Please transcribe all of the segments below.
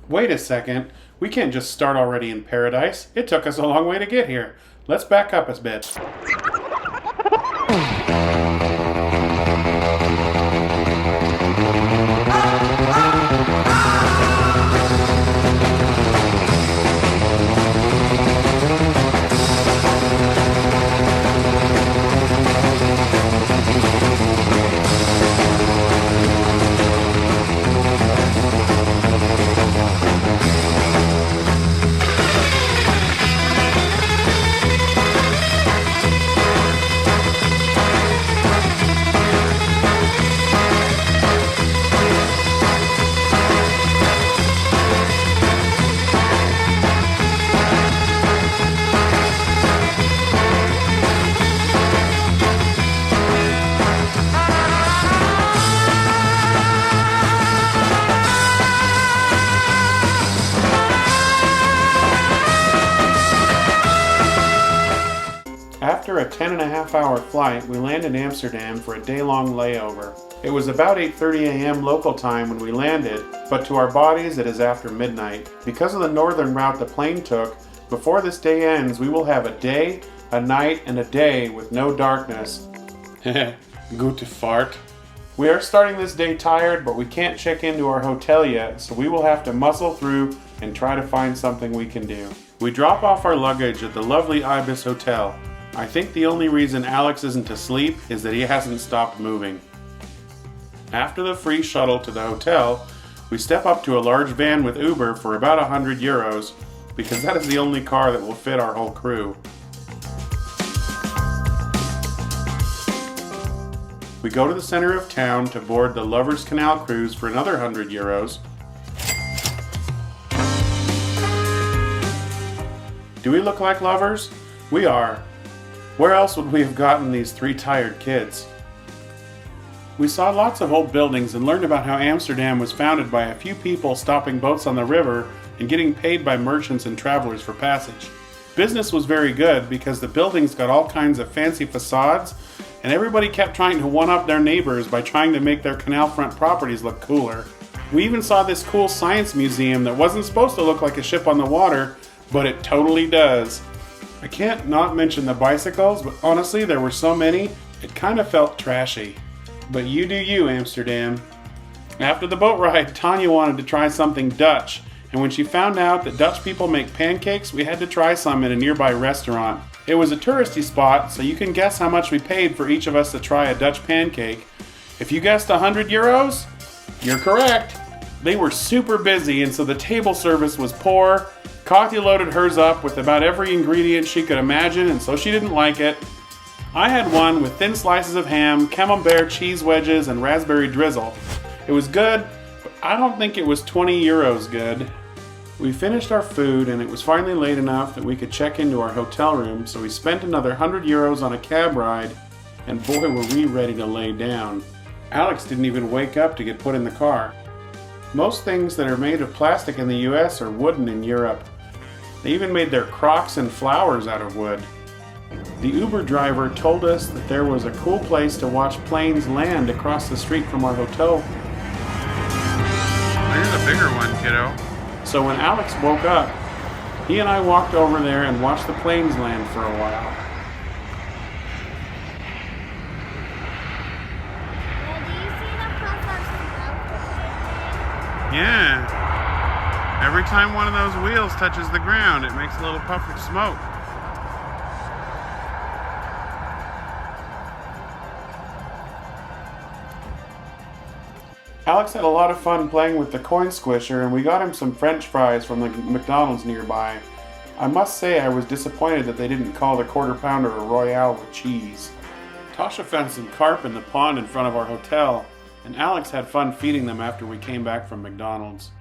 Wait a second. We can't just start already in paradise. It took us a long way to get here. Let's back up a bit. After a 10.5-hour flight, we land in Amsterdam for a day-long layover. It was about 8:30 a.m. local time when we landed, but to our bodies it is after midnight. Because of the northern route the plane took, before this day ends, we will have a day, a night, and a day with no darkness. Gute Fahrt. We are starting this day tired, but we can't check into our hotel yet, so we will have to muscle through and try to find something we can do. We drop off our luggage at the lovely Ibis Hotel. I think the only reason Alex isn't asleep is that he hasn't stopped moving. After the free shuttle to the hotel, we step up to a large van with Uber for about 100 euros, because that is the only car that will fit our whole crew. We go to the center of town to board the Lovers Canal cruise for another 100 euros. Do we look like lovers? We are. Where else would we have gotten these 3 tired kids? We saw lots of old buildings and learned about how Amsterdam was founded by a few people stopping boats on the river and getting paid by merchants and travelers for passage. Business was very good because the buildings got all kinds of fancy facades, and everybody kept trying to one-up their neighbors by trying to make their canal front properties look cooler. We even saw this cool science museum that wasn't supposed to look like a ship on the water, but it totally does. I can't not mention the bicycles, but honestly there were so many, it kind of felt trashy. But you do you, Amsterdam. After the boat ride, Tanya wanted to try something Dutch, and when she found out that Dutch people make pancakes, we had to try some at a nearby restaurant. It was a touristy spot, so you can guess how much we paid for each of us to try a Dutch pancake. If you guessed 100 euros, you're correct. They were super busy, and so the table service was poor. Katya loaded hers up with about every ingredient she could imagine, and so she didn't like it. I had one with thin slices of ham, camembert cheese wedges, and raspberry drizzle. It was good, but I don't think it was 20 euros good. We finished our food, and it was finally late enough that we could check into our hotel room, so we spent another 100 euros on a cab ride, and boy were we ready to lay down. Alex didn't even wake up to get put in the car. Most things that are made of plastic in the US are wooden in Europe. They even made their Crocs and flowers out of wood. The Uber driver told us that there was a cool place to watch planes land across the street from our hotel. There's a bigger one, kiddo. So when Alex woke up, he and I walked over there and watched the planes land for a while. Yeah. Every time one of those wheels touches the ground, it makes a little puff of smoke. Alex had a lot of fun playing with the coin squisher, and we got him some French fries from the McDonald's nearby. I must say I was disappointed that they didn't call the quarter pounder a Royale with cheese. Tasha found some carp in the pond in front of our hotel, and Alex had fun feeding them after we came back from McDonald's.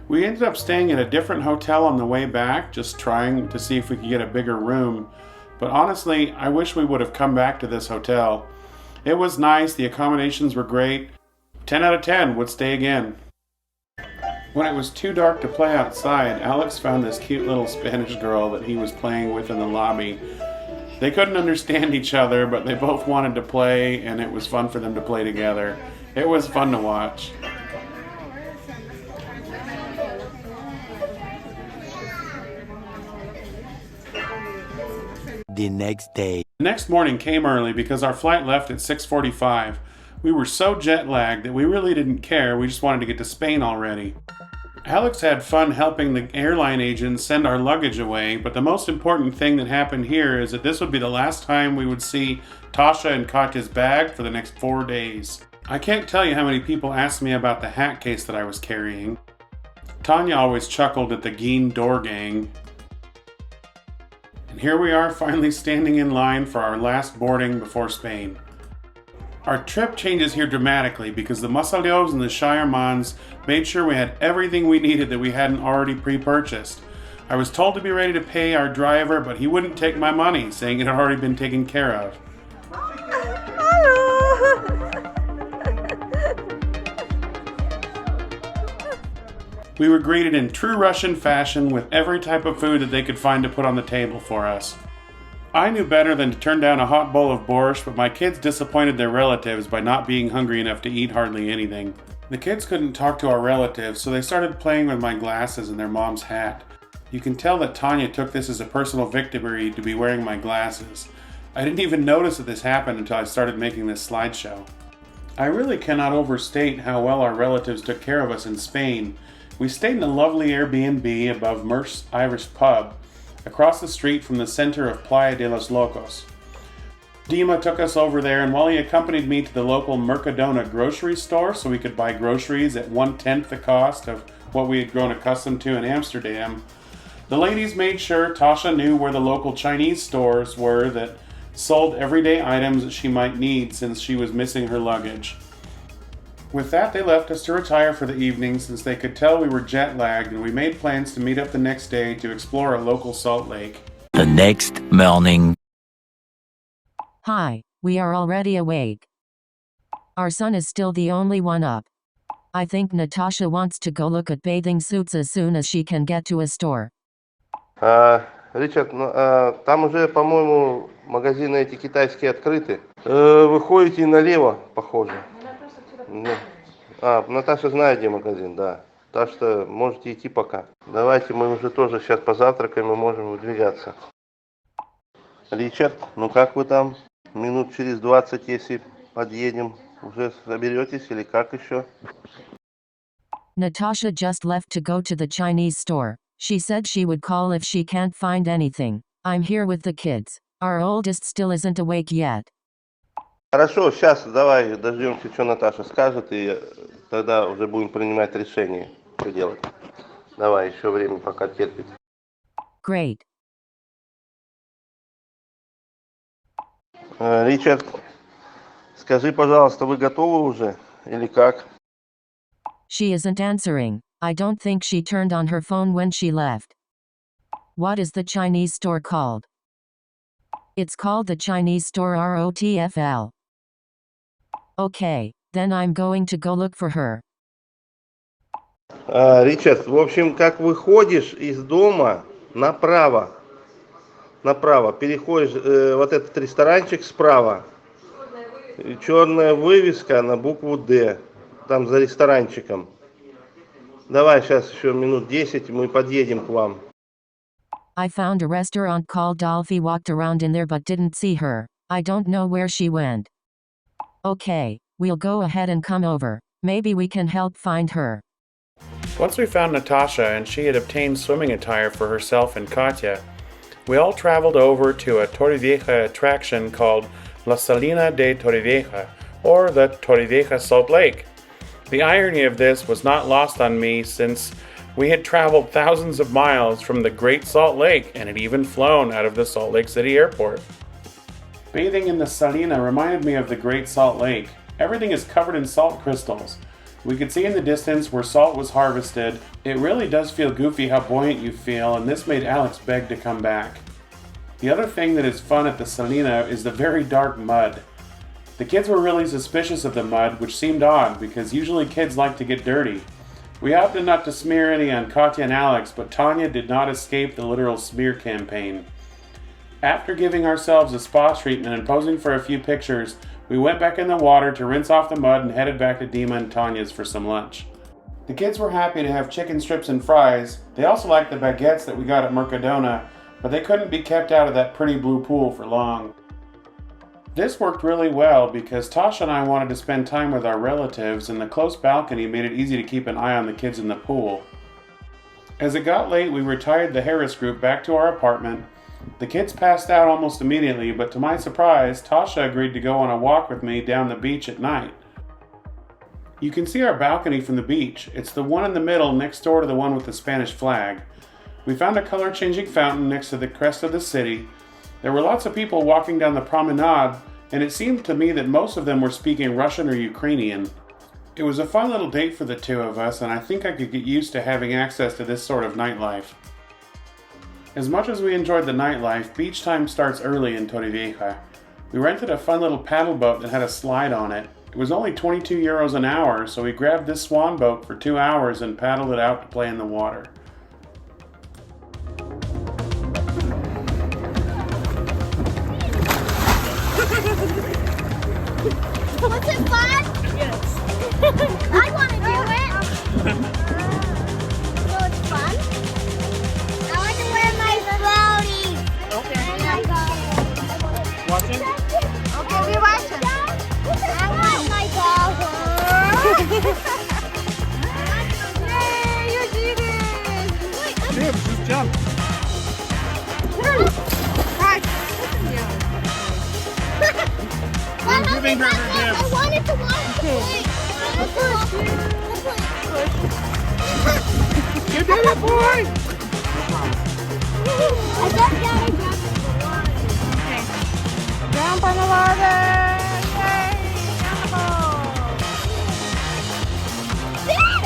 We ended up staying at a different hotel on the way back, just trying to see if we could get a bigger room. But honestly, I wish we would have come back to this hotel. It was nice, the accommodations were great. 10 out of 10 would stay again. When it was too dark to play outside, Alex found this cute little Spanish girl that he was playing with in the lobby. They couldn't understand each other, but they both wanted to play, and it was fun for them to play together. It was fun to watch. The next day. The next morning came early because our flight left at 6:45. We were so jet lagged that we really didn't care, we just wanted to get to Spain already. Alex had fun helping the airline agent send our luggage away, but the most important thing that happened here is that this would be the last time we would see Tasha and Katya's bag for the next 4 days. I can't tell you how many people asked me about the hat case that I was carrying. Tanya always chuckled at the Geen door gang. And here we are finally standing in line for our last boarding before Spain. Our trip changes here dramatically because the Masalios and the Shiremans made sure we had everything we needed that we hadn't already pre-purchased. I was told to be ready to pay our driver, but he wouldn't take my money, saying it had already been taken care of. We were greeted in true Russian fashion with every type of food that they could find to put on the table for us. I knew better than to turn down a hot bowl of borscht, but my kids disappointed their relatives by not being hungry enough to eat hardly anything. The kids couldn't talk to our relatives, so they started playing with my glasses and their mom's hat. You can tell that Tanya took this as a personal victory to be wearing my glasses. I didn't even notice that this happened until I started making this slideshow. I really cannot overstate how well our relatives took care of us in Spain. We stayed in a lovely Airbnb above Merck's Irish Pub, across the street from the center of Playa de los Locos. Dima took us over there, and while he accompanied me to the local Mercadona grocery store so we could buy groceries at 1/10 the cost of what we had grown accustomed to in Amsterdam, the ladies made sure Tasha knew where the local Chinese stores were that sold everyday items that she might need since she was missing her luggage. With that, they left us to retire for the evening since they could tell we were jet lagged, and we made plans to meet up the next day to explore a local salt lake. The next morning. Hi, we are already awake. Our son is still the only one up. I think Natasha wants to go look at bathing suits as soon as she can get to a store. Ричард, там уже, по-моему, магазины эти китайские открыты. Вы ходите налево, похоже. Наташа знает, где магазин, да. Так что можете идти пока. Давайте мы уже тоже сейчас позавтракаем и можем выдвигаться. Ричард, ну как вы там? Минут через 20, если подъедем, уже соберетесь или как еще? Natasha just left to go to the Chinese store. She said she would call if she can't find anything. I'm here with the kids. Our oldest still isn't awake yet. Хорошо, сейчас давай дождемся, что Наташа скажет, и тогда уже будем принимать решение, что делать. Давай, еще время пока терпит. Great. Ричард, скажи, пожалуйста, вы готовы уже или как? She isn't answering. I don't think she turned on her phone when she left. What is the Chinese store called? It's called the Chinese store ROTFL. Okay, then I'm going to go look for her. Ричард, в общем, как выходишь из дома, направо, переходишь вот этот ресторанчик справа, черная вывеска на букву «Д», там за ресторанчиком. Давай, сейчас еще минут 10, мы подъедем к вам. I found a restaurant called Dolphy, walked around in there but didn't see her. I don't know where she went. Okay, we'll go ahead and come over. Maybe we can help find her. Once we found Natasha and she had obtained swimming attire for herself and Katya, we all traveled over to a Torrevieja attraction called La Salina de Torrevieja, or the Torrevieja Salt Lake. The irony of this was not lost on me since we had traveled thousands of miles from the Great Salt Lake and had even flown out of the Salt Lake City airport. Bathing in the Salina reminded me of the Great Salt Lake. Everything is covered in salt crystals. We could see in the distance where salt was harvested. It really does feel goofy how buoyant you feel, and this made Alex beg to come back. The other thing that is fun at the Salina is the very dark mud. The kids were really suspicious of the mud, which seemed odd because usually kids like to get dirty. We opted not to smear any on Katya and Alex, but Tanya did not escape the literal smear campaign. After giving ourselves a spa treatment and posing for a few pictures, we went back in the water to rinse off the mud and headed back to Dima and Tanya's for some lunch. The kids were happy to have chicken strips and fries. They also liked the baguettes that we got at Mercadona, but they couldn't be kept out of that pretty blue pool for long. This worked really well because Tasha and I wanted to spend time with our relatives, and the close balcony made it easy to keep an eye on the kids in the pool. As it got late, we retired the Harris group back to our apartment. The kids passed out almost immediately, but to my surprise, Tasha agreed to go on a walk with me down the beach at night. You can see our balcony from the beach. It's the one in the middle next door to the one with the Spanish flag. We found a color-changing fountain next to the crest of the city. There were lots of people walking down the promenade, and it seemed to me that most of them were speaking Russian or Ukrainian. It was a fun little date for the two of us, and I think I could get used to having access to this sort of nightlife. As much as we enjoyed the nightlife, beach time starts early in Torrevieja. We rented a fun little paddle boat that had a slide on it. It was only 22 euros an hour, so we grabbed this swan boat for 2 hours and paddled it out to play in the water. Was it fun? Yes. I want to do it. So it's fun? I want to wear my floaties. Okay. Watching? Okay, we're watching. I want my ball. Yay, you did it. Jim, just jump. Well, You're giving her her I gifts. wanted to watch the play. You did it, boy! I just gotta jump in the water. Jump on the water! Yay!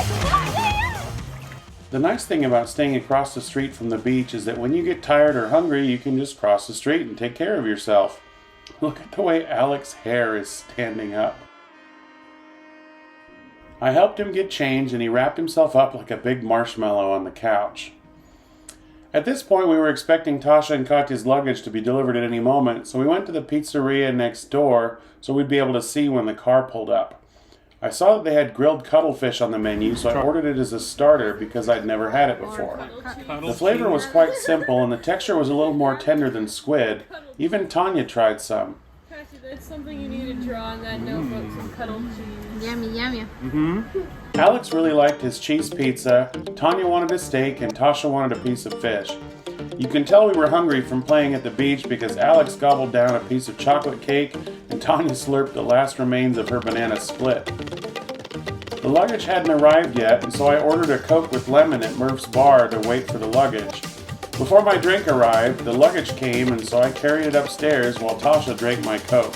The nice thing about staying across the street from the beach is that when you get tired or hungry, you can just cross the street and take care of yourself. Look at the way Alex's hair is standing up. I helped him get changed and he wrapped himself up like a big marshmallow on the couch. At this point, we were expecting Tasha and Katya's luggage to be delivered at any moment, so we went to the pizzeria next door so we'd be able to see when the car pulled up. I saw that they had grilled cuttlefish on the menu, so I ordered it as a starter because I'd never had it before. The flavor was quite simple and the texture was a little more tender than squid. Even Tanya tried some. Cassie, that's something you need to draw on that notebook, some cuddle cheese. Yummy, yummy. Alex really liked his cheese pizza, Tanya wanted a steak, and Tasha wanted a piece of fish. You can tell we were hungry from playing at the beach because Alex gobbled down a piece of chocolate cake and Tanya slurped the last remains of her banana split. The luggage hadn't arrived yet, and so I ordered a Coke with lemon at Murph's bar to wait for the luggage. Before my drink arrived, the luggage came, and so I carried it upstairs while Tasha drank my Coke.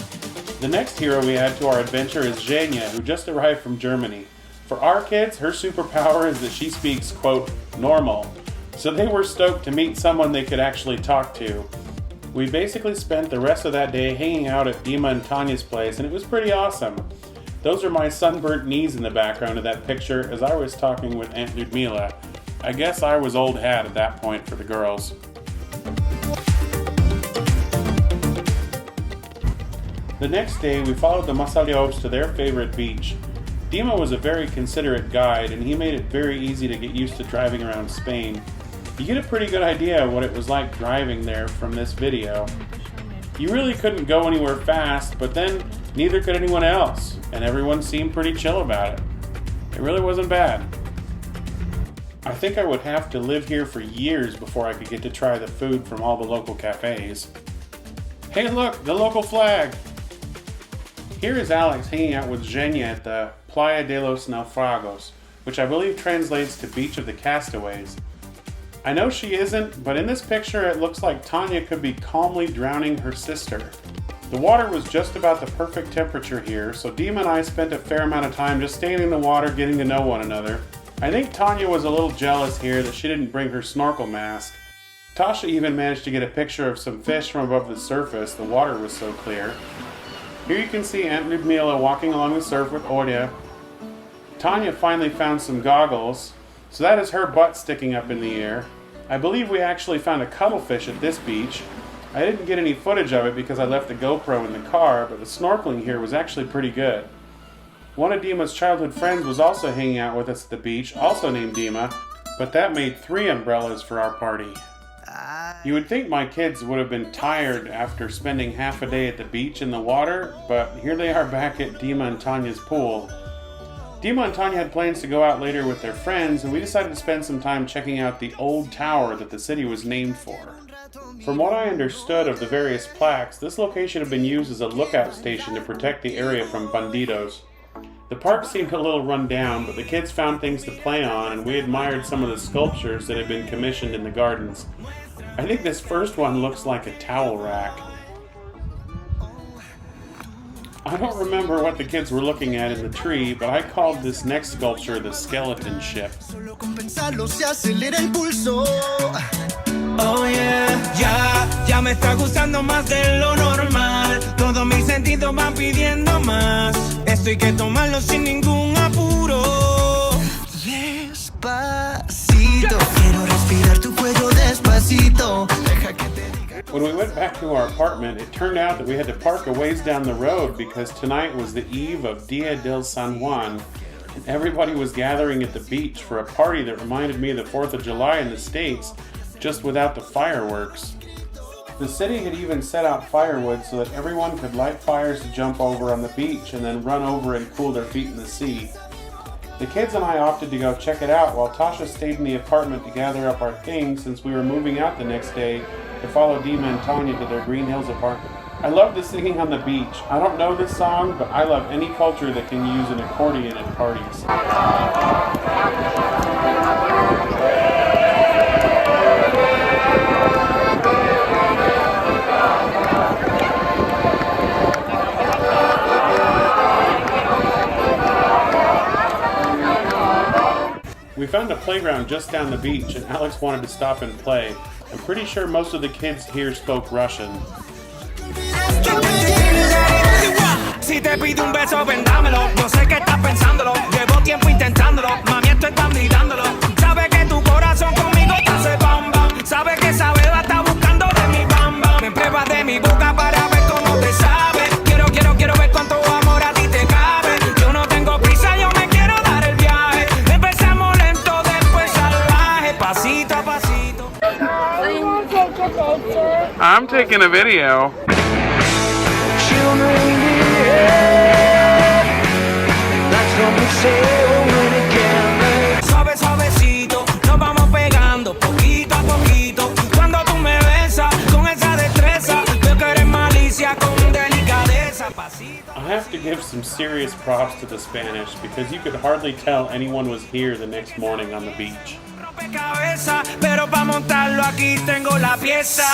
The next hero we add to our adventure is Zhenya, who just arrived from Germany. For our kids, her superpower is that she speaks, quote, normal. So they were stoked to meet someone they could actually talk to. We basically spent the rest of that day hanging out at Dima and Tanya's place, and it was pretty awesome. Those are my sunburnt knees in the background of that picture as I was talking with Aunt Ludmila. I guess I was old hat at that point for the girls. The next day, we followed the Masaliovs to their favorite beach. Dima was a very considerate guide, and he made it very easy to get used to driving around Spain. You get a pretty good idea of what it was like driving there from this video. You really couldn't go anywhere fast, but then neither could anyone else, and everyone seemed pretty chill about it. It really wasn't bad. I think I would have to live here for years before I could get to try the food from all the local cafes. Hey look, the local flag! Here is Alex hanging out with Zhenya at the Playa de los Naufragos, which I believe translates to Beach of the Castaways. I know she isn't, but in this picture it looks like Tanya could be calmly drowning her sister. The water was just about the perfect temperature here, so Dima and I spent a fair amount of time just staying in the water getting to know one another. I think Tanya was a little jealous here that she didn't bring her snorkel mask. Tasha even managed to get a picture of some fish from above the surface, the water was so clear. Here you can see Aunt Ludmila walking along the surf with Olya. Tanya finally found some goggles, so that is her butt sticking up in the air. I believe we actually found a cuttlefish at this beach. I didn't get any footage of it because I left the GoPro in the car, but the snorkeling here was actually pretty good. One of Dima's childhood friends was also hanging out with us at the beach, also named Dima, but that made 3 umbrellas for our party. You would think my kids would have been tired after spending half a day at the beach in the water, but here they are back at Dima and Tanya's pool. Dima and Tanya had plans to go out later with their friends, and we decided to spend some time checking out the old tower that the city was named for. From what I understood of the various plaques, this location had been used as a lookout station to protect the area from bandidos. The park seemed a little run down, but the kids found things to play on, and we admired some of the sculptures that had been commissioned in the gardens. I think this first one looks like a towel rack. I don't remember what the kids were looking at in the tree, but I called this next sculpture the skeleton ship. Oh yeah, ya me está gustando más de lo normal. Todos mis sentidos van pidiendo más. Esto hay que tomarlo sin ningún apuro. Despacito, quiero respirar tu cuello despacito. Deja que te diga. When we went back to our apartment, it turned out that we had to park a ways down the road because tonight was the eve of Dia del San Juan, and everybody was gathering at the beach for a party that reminded me of the 4th of July in the States, just without the fireworks. The city had even set out firewood so that everyone could light fires to jump over on the beach and then run over and cool their feet in the sea. The kids and I opted to go check it out while Tasha stayed in the apartment to gather up our things since we were moving out the next day to follow Dima and Tanya to their Green Hills apartment. I love the singing on the beach. I don't know this song, but I love any culture that can use an accordion at parties. We found a playground just down the beach and Alex wanted to stop and play. I'm pretty sure most of the kids here spoke Russian. Si te pido un beso, ven dámelo. Yo sé que estás pensándolo. Llevo tiempo intentándolo. Mami, esto está mirándolo. Sabe que tu corazón conmigo te hace bam bam. Sabe que esa beba está buscando de mi bam bam. Me pruebas de mi boca para ver cómo te sabe. Quiero ver cuánto amor a ti te cabe. Yo no tengo prisa, yo me quiero dar el viaje. Empezamos lento, después salvaje. Pasito a pasito. Do you want to take a picture? I'm taking a video. Suave, suavecito, nos vamos pegando poquito a poquito. Cuando tú me besas con esa destreza, veo que eres malicia con delicadeza. Pasito. I have to give some serious props to the Spanish because you could hardly tell anyone was here the next morning on the beach. Pero pa' montarlo aquí tengo la pieza.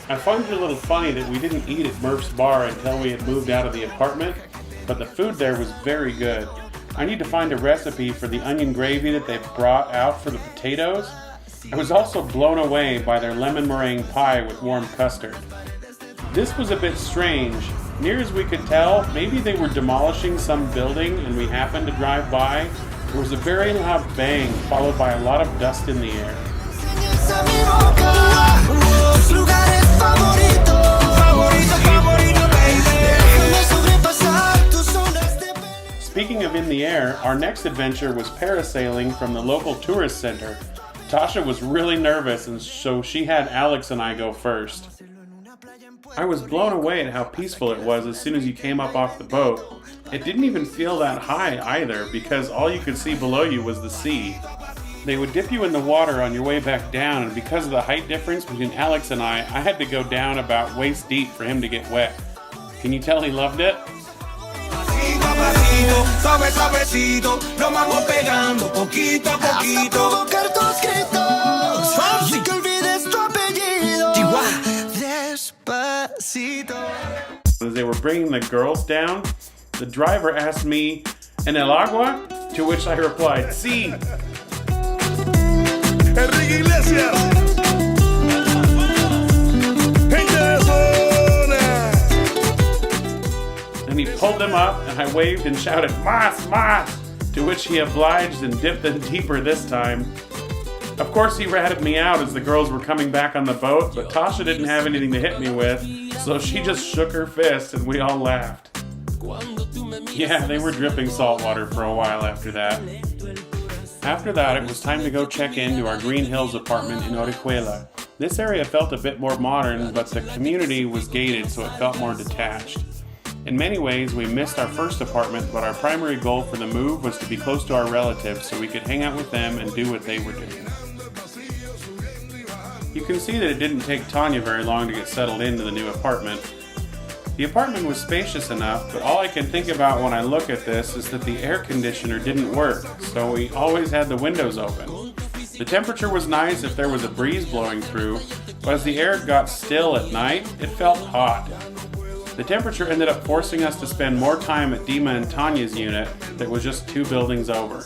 I find it a little funny that we didn't eat at Murph's Bar until we had moved out of the apartment, but the food there was very good. I need to find a recipe for the onion gravy that they brought out for the potatoes. I was also blown away by their lemon meringue pie with warm custard. This was a bit strange. Near as we could tell, maybe they were demolishing some building and we happened to drive by. There was a very loud bang followed by a lot of dust in the air. Speaking of in the air, our next adventure was parasailing from the local tourist center. Tasha was really nervous, and so she had Alex and I go first. I was blown away at how peaceful it was as soon as you came up off the boat. It didn't even feel that high either, because all you could see below you was the sea. They would dip you in the water on your way back down, and because of the height difference between Alex and I had to go down about waist deep for him to get wet. Can you tell he loved it? Suave, suavecito, nos vamos pegando poquito a poquito. Hasta provocar tus gritos y que olvides tu apellido. Despacito. As they were bringing the girls down, the driver asked me, "En el agua?" To which I replied, "Sí." Enrique Iglesias. And he pulled them up, and I waved and shouted, "Mas, mas!" to which he obliged and dipped them deeper this time. Of course, he ratted me out as the girls were coming back on the boat, but Tasha didn't have anything to hit me with, so she just shook her fist and we all laughed. Yeah, they were dripping salt water for a while after that. After that, it was time to go check into our Green Hills apartment in Orihuela. This area felt a bit more modern, but the community was gated, so it felt more detached. In many ways, we missed our first apartment, but our primary goal for the move was to be close to our relatives so we could hang out with them and do what they were doing. You can see that it didn't take Tanya very long to get settled into the new apartment. The apartment was spacious enough, but all I can think about when I look at this is that the air conditioner didn't work, so we always had the windows open. The temperature was nice if there was a breeze blowing through, but as the air got still at night, it felt hot. The temperature ended up forcing us to spend more time at Dima and Tanya's unit that was just 2 buildings over.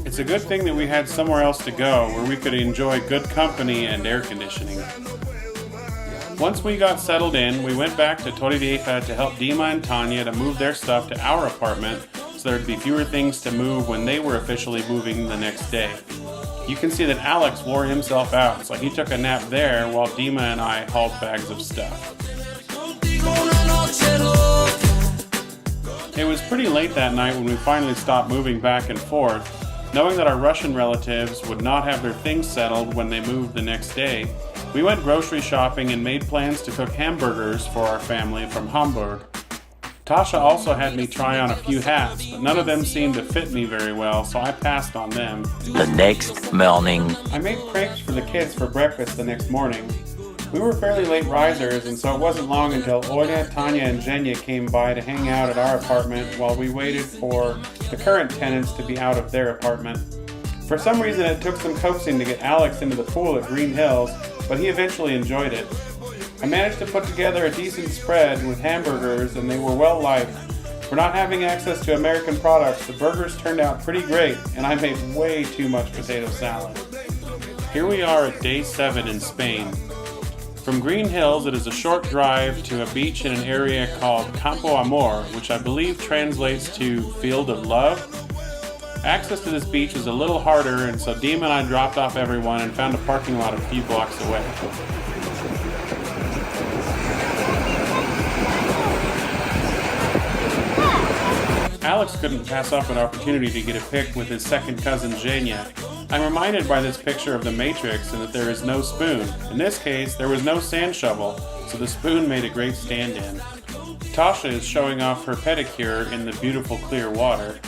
It's a good thing that we had somewhere else to go where we could enjoy good company and air conditioning. Once we got settled in, we went back to Torrevieja to help Dima and Tanya to move their stuff to our apartment so there'd be fewer things to move when they were officially moving the next day. You can see that Alex wore himself out, so he took a nap there while Dima and I hauled bags of stuff. It was pretty late that night when we finally stopped moving back and forth. Knowing that our Russian relatives would not have their things settled when they moved the next day, we went grocery shopping and made plans to cook hamburgers for our family from Hamburg. Tasha also had me try on a few hats, but none of them seemed to fit me very well, so I passed on them. The next morning. I made crepes for the kids for breakfast the next morning. We were fairly late risers, and so it wasn't long until Olga, Tanya, and Zhenya came by to hang out at our apartment while we waited for the current tenants to be out of their apartment. For some reason, it took some coaxing to get Alex into the pool at Green Hills, but he eventually enjoyed it. I managed to put together a decent spread with hamburgers, and they were well liked. For not having access to American products, the burgers turned out pretty great, and I made way too much potato salad. Here we are at day 7 in Spain. From Green Hills, it is a short drive to a beach in an area called Campo Amor, which I believe translates to Field of Love. Access to this beach is a little harder, and so Dima and I dropped off everyone and found a parking lot a few blocks away. Alex couldn't pass up an opportunity to get a pic with his second cousin Zhenya. I'm reminded by this picture of the Matrix and that there is no spoon. In this case, there was no sand shovel, so the spoon made a great stand-in. Tasha is showing off her pedicure in the beautiful clear water.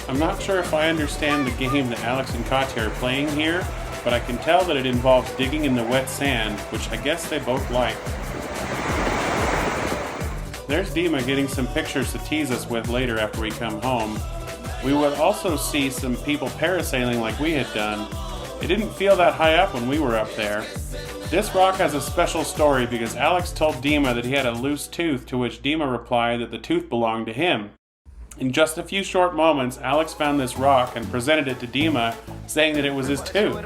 I'm not sure if I understand the game that Alex and Katya are playing here, but I can tell that it involves digging in the wet sand, which I guess they both like. There's Dima getting some pictures to tease us with later after we come home. We would also see some people parasailing like we had done. It didn't feel that high up when we were up there. This rock has a special story because Alex told Dima that he had a loose tooth, to which Dima replied that the tooth belonged to him. In just a few short moments, Alex found this rock and presented it to Dima, saying that it was his tooth.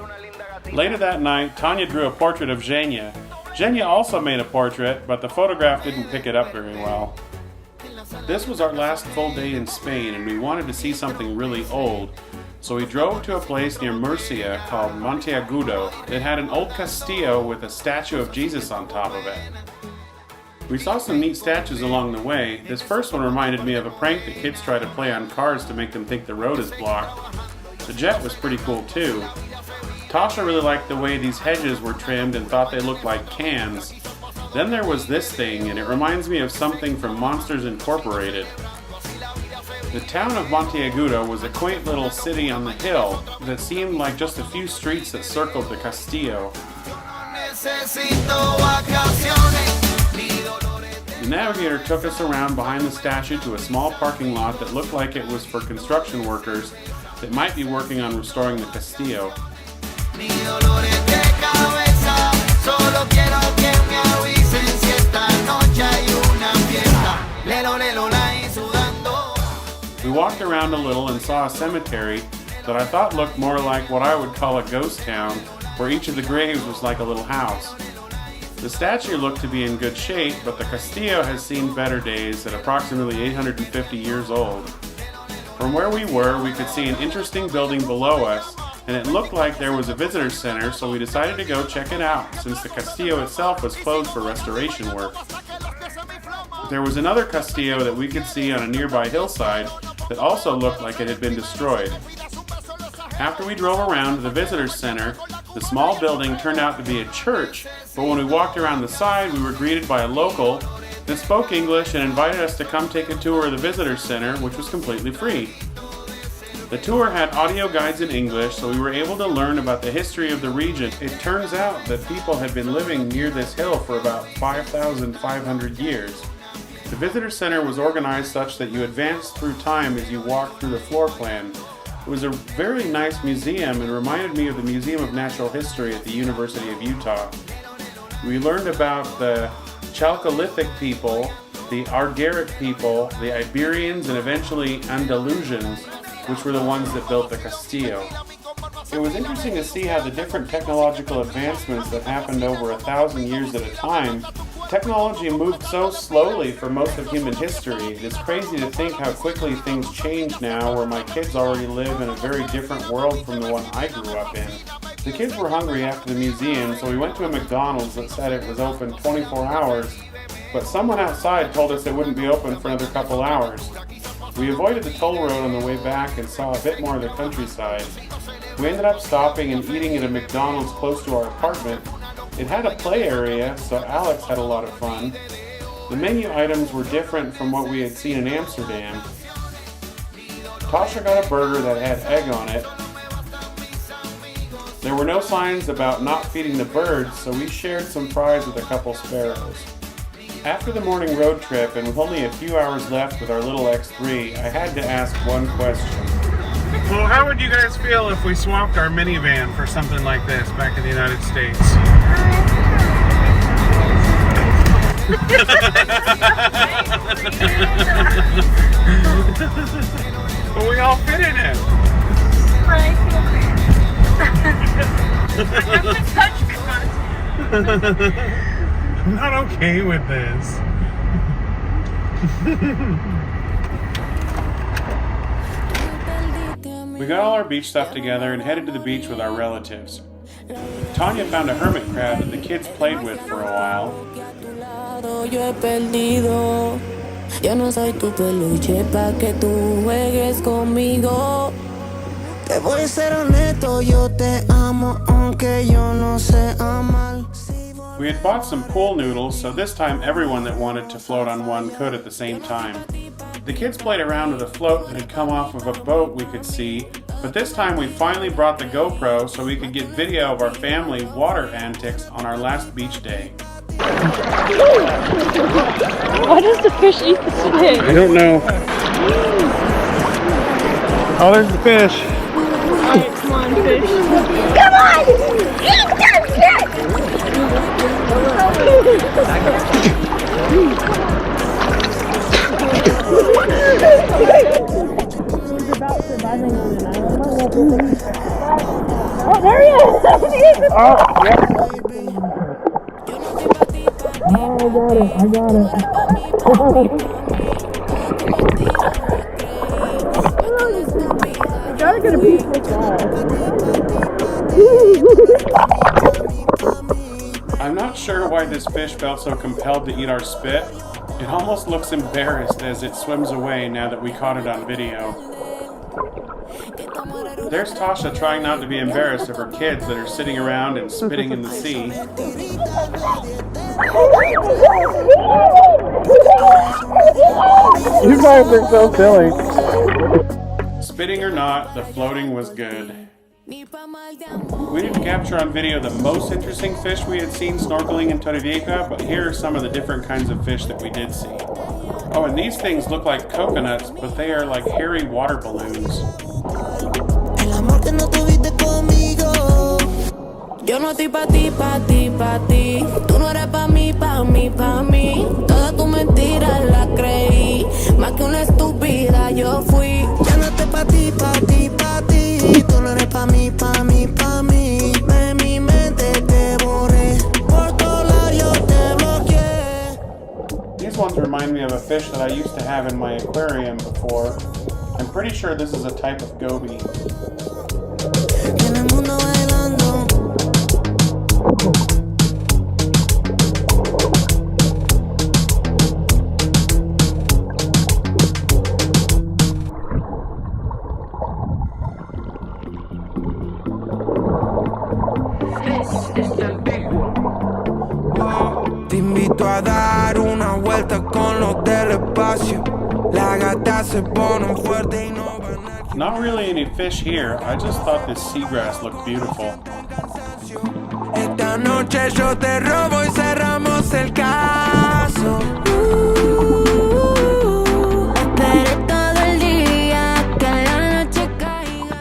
Later that night, Tanya drew a portrait of Zhenya. Zhenya also made a portrait, but the photograph didn't pick it up very well. This was our last full day in Spain, and we wanted to see something really old. So we drove to a place near Murcia called Monteagudo that had an old castillo with a statue of Jesus on top of it. We saw some neat statues along the way. This first one reminded me of a prank that kids try to play on cars to make them think the road is blocked. The jet was pretty cool too. Tasha really liked the way these hedges were trimmed and thought they looked like cans. Then there was this thing, and it reminds me of something from Monsters Incorporated. The town of Monteagudo was a quaint little city on the hill that seemed like just a few streets that circled the castillo. The navigator took us around behind the statue to a small parking lot that looked like it was for construction workers that might be working on restoring the castillo. We walked around a little and saw a cemetery that I thought looked more like what I would call a ghost town, where each of the graves was like a little house. The statue looked to be in good shape, but the Castillo has seen better days at approximately 850 years old. From where we were, we could see an interesting building below us, and it looked like there was a visitor center, so we decided to go check it out, since the Castillo itself was closed for restoration work. There was another Castillo that we could see on a nearby hillside that also looked like it had been destroyed. After we drove around to the visitors center, the small building turned out to be a church, but when we walked around the side, we were greeted by a local that spoke English and invited us to come take a tour of the visitors center, which was completely free. The tour had audio guides in English, so we were able to learn about the history of the region. It turns out that people had been living near this hill for about 5,500 years. The visitor center was organized such that you advanced through time as you walked through the floor plan. It was a very nice museum and reminded me of the Museum of Natural History at the University of Utah. We learned about the Chalcolithic people, the Argaric people, the Iberians, and eventually Andalusians, which were the ones that built the Castillo. It was interesting to see how the different technological advancements that happened over 1,000 years at a time. Technology moved so slowly for most of human history. It is crazy to think how quickly things change now, where my kids already live in a very different world from the one I grew up in. The kids were hungry after the museum, so we went to a McDonald's that said it was open 24 hours, but someone outside told us it wouldn't be open for another couple hours. We avoided the toll road on the way back and saw a bit more of the countryside. We ended up stopping and eating at a McDonald's close to our apartment. It had a play area, so Alex had a lot of fun. The menu items were different from what we had seen in Amsterdam. Tasha got a burger that had egg on it. There were no signs about not feeding the birds, so we shared some fries with a couple sparrows. After the morning road trip, and with only a few hours left with our little X3, I had to ask one question. Well, how would you guys feel if we swapped our minivan for something like this back in the United States? But we all fit in it. But I feel bad. I'm not okay with this. We got all our beach stuff together and headed to the beach with our relatives. Tanya found a hermit crab that the kids played with for a while. Yo no soy tu peluche pa' que tú juegues conmigo. Te voy a ser honesto, yo te amo aunque yo no sé amar. We had bought some pool noodles, so this time everyone that wanted to float on one could at the same time. The kids played around with a float that had come off of a boat we could see, but this time we finally brought the GoPro so we could get video of our family water antics on our last beach day. Why does the fish eat the squid? I don't know. Oh, there's the fish. Alright, come on, fish. Come on! Eat that shit! He's about surviving on an island. Oh, there he is! Oh, I got it. I gotta get a piece of I'm not sure why this fish felt so compelled to eat our spit. It almost looks embarrassed as it swims away now that we caught it on video. There's Tasha trying not to be embarrassed of her kids that are sitting around and spitting in the sea. You guys are so silly. Spitting or not, the floating was good. We didn't capture on video the most interesting fish we had seen snorkeling in Torrevieja, but here are some of the different kinds of fish that we did see. Oh, and these things look like coconuts, but they are like hairy water balloons. Yo no estoy pa' ti, pa' ti, pa' ti. Tú no eres pa' mí, pa' mí, pa' mí. Todas tus mentiras las creí. Más que una estúpida yo fui. Yo no estoy pa' ti, pa' ti, pa' ti. pa' mí, pa' mí, pa' mí. De mi mente te borré, por todos lados yo te bloqueé. These ones remind me of a fish that I used to have in my aquarium before. I'm pretty sure this is a type of goby. En el mundo bailando. Te invito a dar una vuelta con los del espacio. La gata se pone fuerte y no van a... Not really any fish here. I just thought this seagrass looked beautiful. Esta noche yo te robo y cerramos el caso. Esperé todo el día que la noche caiga.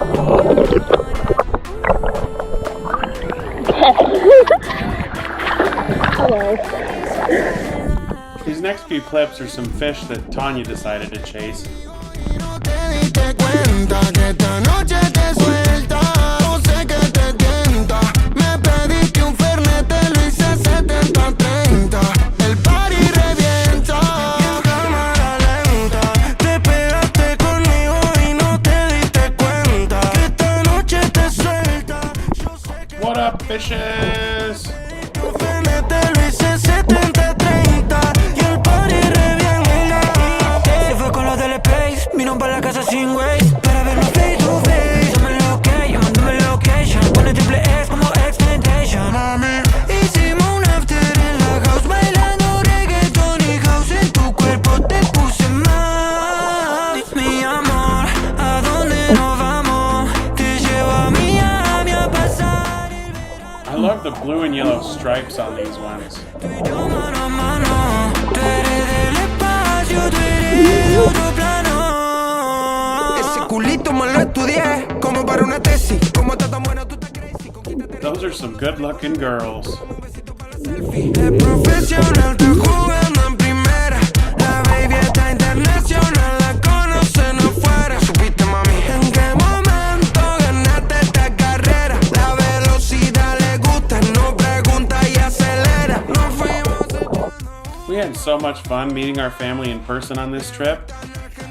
These next few clips are some fish that Tanya decided to chase. No te diste cuenta que esta noche te suelta. No sé qué te tienta. Me pediste un fernet, te lo hice 70-30. El party revienta. Y en cámara lenta te pegaste conmigo y no te diste cuenta que esta noche te suelta. Yo sé que What up, fishes? un fernet te lo hice 70-30 y el party revienta. Se fue con los del Space, vino para la casa sin Waze para vernos face to face. Dame location, pone triple X como X-Tentation. Mami, hicimos un after en la house bailando reggaeton y house. En tu cuerpo te puse mal. Mi amor, ¿a dónde nos vamos? Te llevo a Miami a pasar el I love the blue and yellow stripes on these ones. yo mano a mano. Tú eres del espacio, tú eres de otro plano. Ese culito me lo estudié como para una tesis. Como está tan buena tú estás crazy. Those are some good looking girls. Es profesional, está jugando en primera. La baby está internacional, la conocen afuera. Supiste, mami, en qué momento ganaste esta carrera. La velocidad le gusta, no pregunta y acelera. Nos fuimos echando. We had so much fun meeting our family in person on this trip.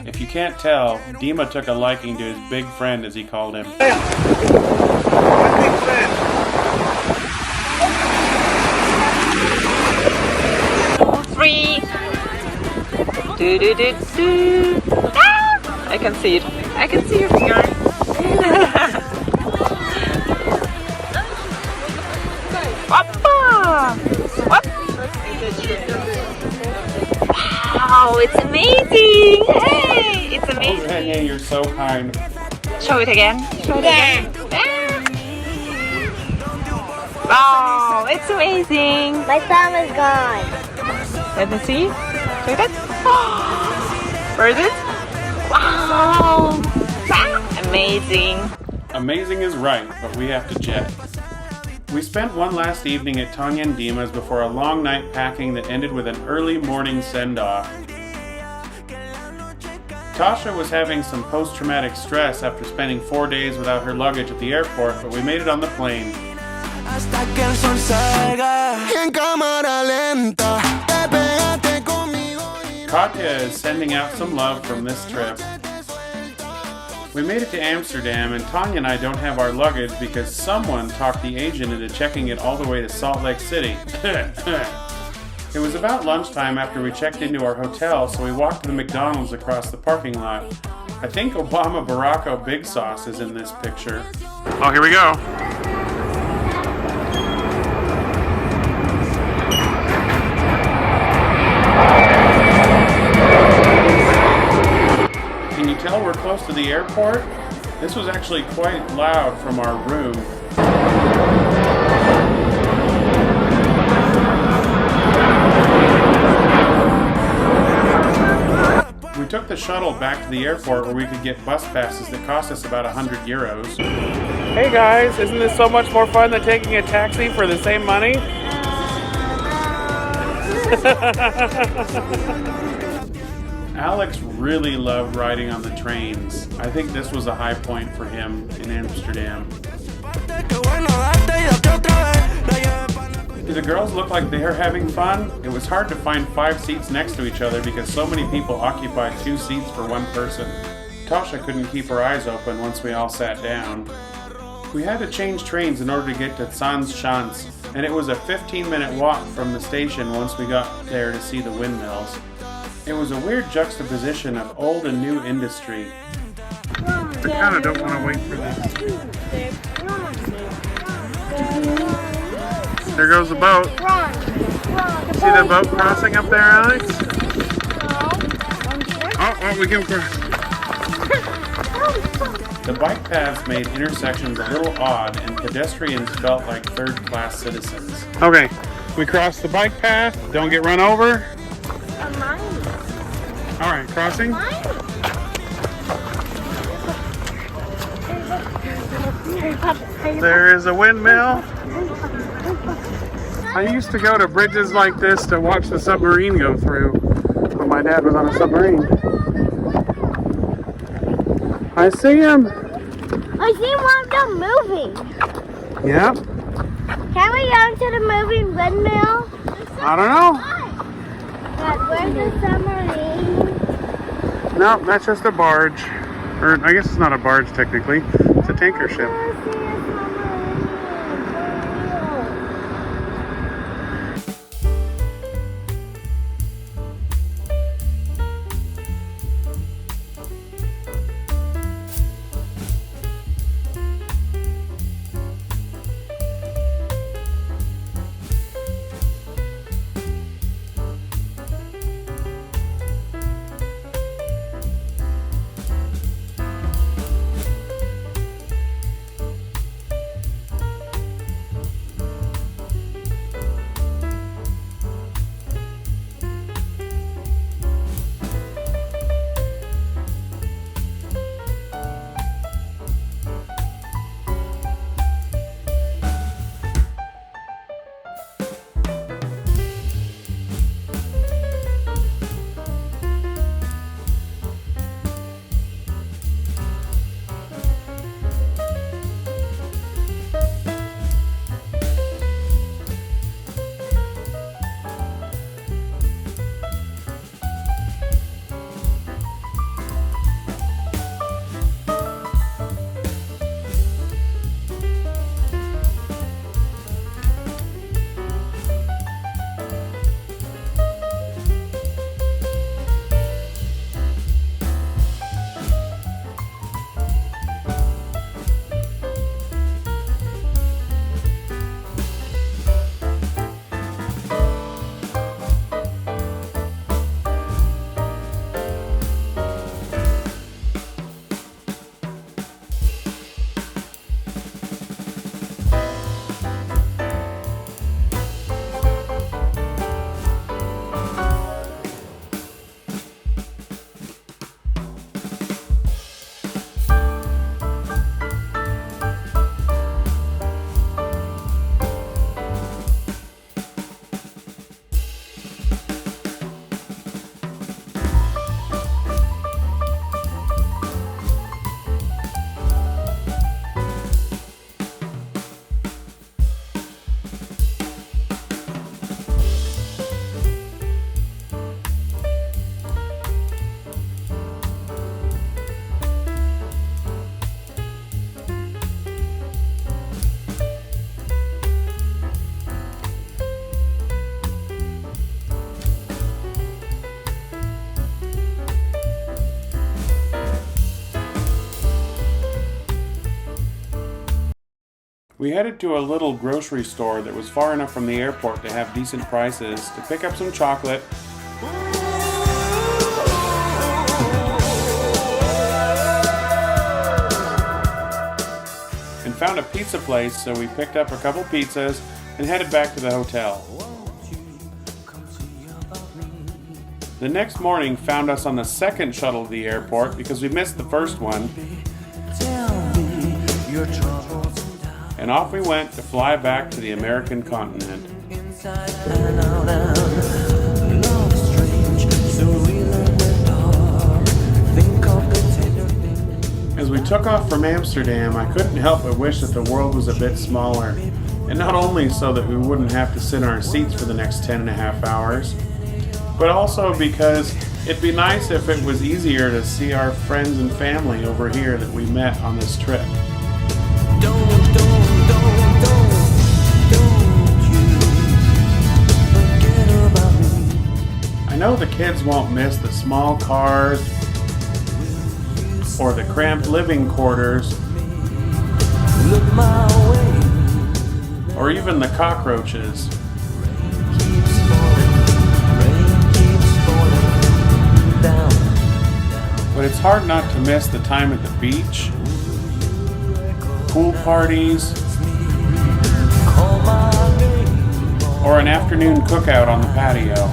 If you can't tell, Dima took a liking to his big friend, as he called him. Three. Do do do do. Ah! I can see it. I can see your finger. Papa! What? Wow, it's amazing! Hey, it's amazing. Hey, you're so kind. Show it again. Show it again. Wow, it's amazing. My thumb is gone. Let me see. Show it. Where is it? Wow! Amazing. Amazing is right, but we have to jet. We spent one last evening at Tanya and Dima's before a long night packing that ended with an early morning send-off. Tasha was having some post-traumatic stress after spending 4 days without her luggage at the airport, but we made it on the plane. Hasta que el sol salga y en cámara lenta te pegaste conmigo y Katya is sending out some love from this trip. We made it to Amsterdam, and Tanya and I don't have our luggage because someone talked the agent into checking it all the way to Salt Lake City. It was about lunchtime after we checked into our hotel, so we walked to the McDonald's across the parking lot. I think Obama Baracko Big Sauce is in this picture. Oh, here we go. Can you tell we're close to the airport? This was actually quite loud from our room. We took the shuttle back to the airport where we could get bus passes that cost us about 100 euros. Hey guys, isn't this so much more fun than taking a taxi for the same money? Alex really loved riding on the trains. I think this was a high point for him in Amsterdam. Do the girls look like they are having fun? It was hard to find 5 seats next to each other because so many people occupied 2 seats for one person. Tasha couldn't keep her eyes open once we all sat down. We had to change trains in order to get to Zaanstad, and it was a 15-minute walk from the station once we got there to see the windmills. It was a weird juxtaposition of old and new industry. I kind of don't want to wait for this. There goes the boat. See the boat crossing up there, Alex? Oh, we can cross. The bike paths made intersections a little odd, and pedestrians felt like third-class citizens. Okay, we crossed the bike path. Don't get run over. All right, crossing. There is a windmill. I used to go to bridges like this to watch the submarine go through when my dad was on a submarine. I see him. I see one of them moving. Yep. Can we go to the moving windmill? I don't know. But where's the submarine? No, that's just a barge. Or I guess it's not a barge technically. It's a tanker ship. We headed to a little grocery store that was far enough from the airport to have decent prices to pick up some chocolate and found a pizza place, so we picked up a couple pizzas and headed back to the hotel. The next morning found us on the second shuttle to the airport because we missed the first one. And off we went to fly back to the American continent. Love is strange, so we learn to talk. As we took off from Amsterdam, I couldn't help but wish that the world was a bit smaller. And not only so that we wouldn't have to sit in our seats for the next 10.5 hours, but also because it'd be nice if it was easier to see our friends and family over here that we met on this trip. I know the kids won't miss the small cars or the cramped living quarters or even the cockroaches. But it's hard not to miss the time at the beach, pool parties, or an afternoon cookout on the patio.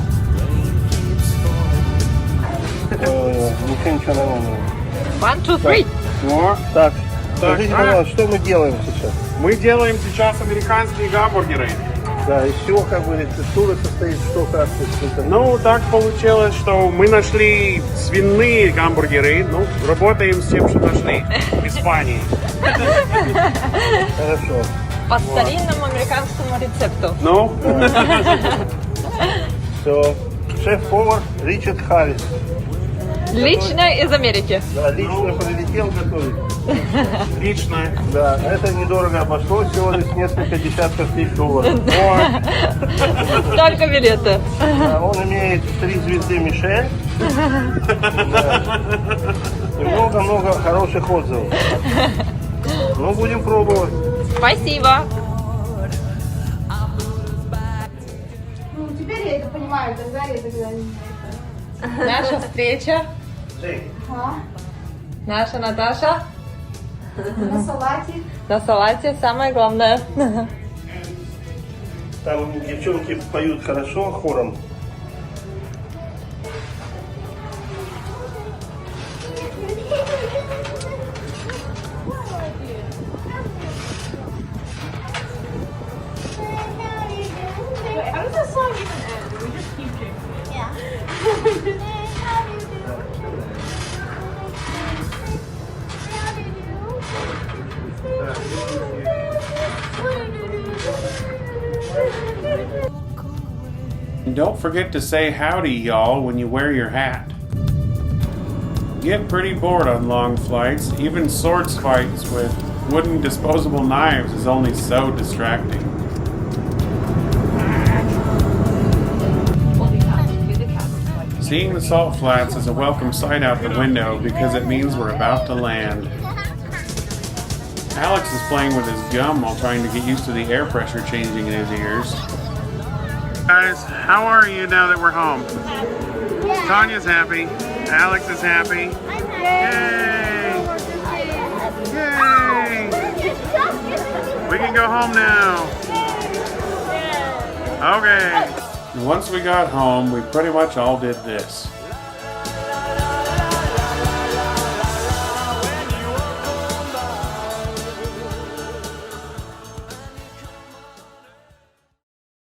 Ничего не надо. 1, 2, 3. Так, скажите, пожалуйста, что мы делаем сейчас? Мы делаем сейчас американские гамбургеры. Да, из чего как бы рецептура состоит, что как? Ну, так получилось, что мы нашли свиные гамбургеры. Ну, работаем с тем, что нашли в Испании. Хорошо. По старинному американскому рецепту. Ну? Все. Шеф-повар Ричард Харрис. Лично из Америки. Да, лично прилетел готовить. Лично. Да, это недорого обошлось, всего лишь несколько десятков тысяч долларов. Только билеты. Да, он имеет 3 звезды Мишель. Да. И много-много хороших отзывов. Ну, будем пробовать. Спасибо. Ну, теперь я это понимаю, тогда я тогда не. Наша встреча. Ага. Наша Наташа. На салате. На салате самое главное. Там девчонки поют хорошо хором. How does that song even end? We just keep it. Yeah. And don't forget to say howdy, y'all, when you wear your hat. Get pretty bored on long flights. Even swords fights with wooden disposable knives is only so distracting. Seeing the salt flats is a welcome sight out the window because it means we're about to land. Alex is playing with his gum while trying to get used to the air pressure changing in his ears. Guys, how are you now that we're home? Yeah. Tanya's happy. Alex is happy. Yay! Yay! We can go home now. Okay. Once we got home, we pretty much all did this.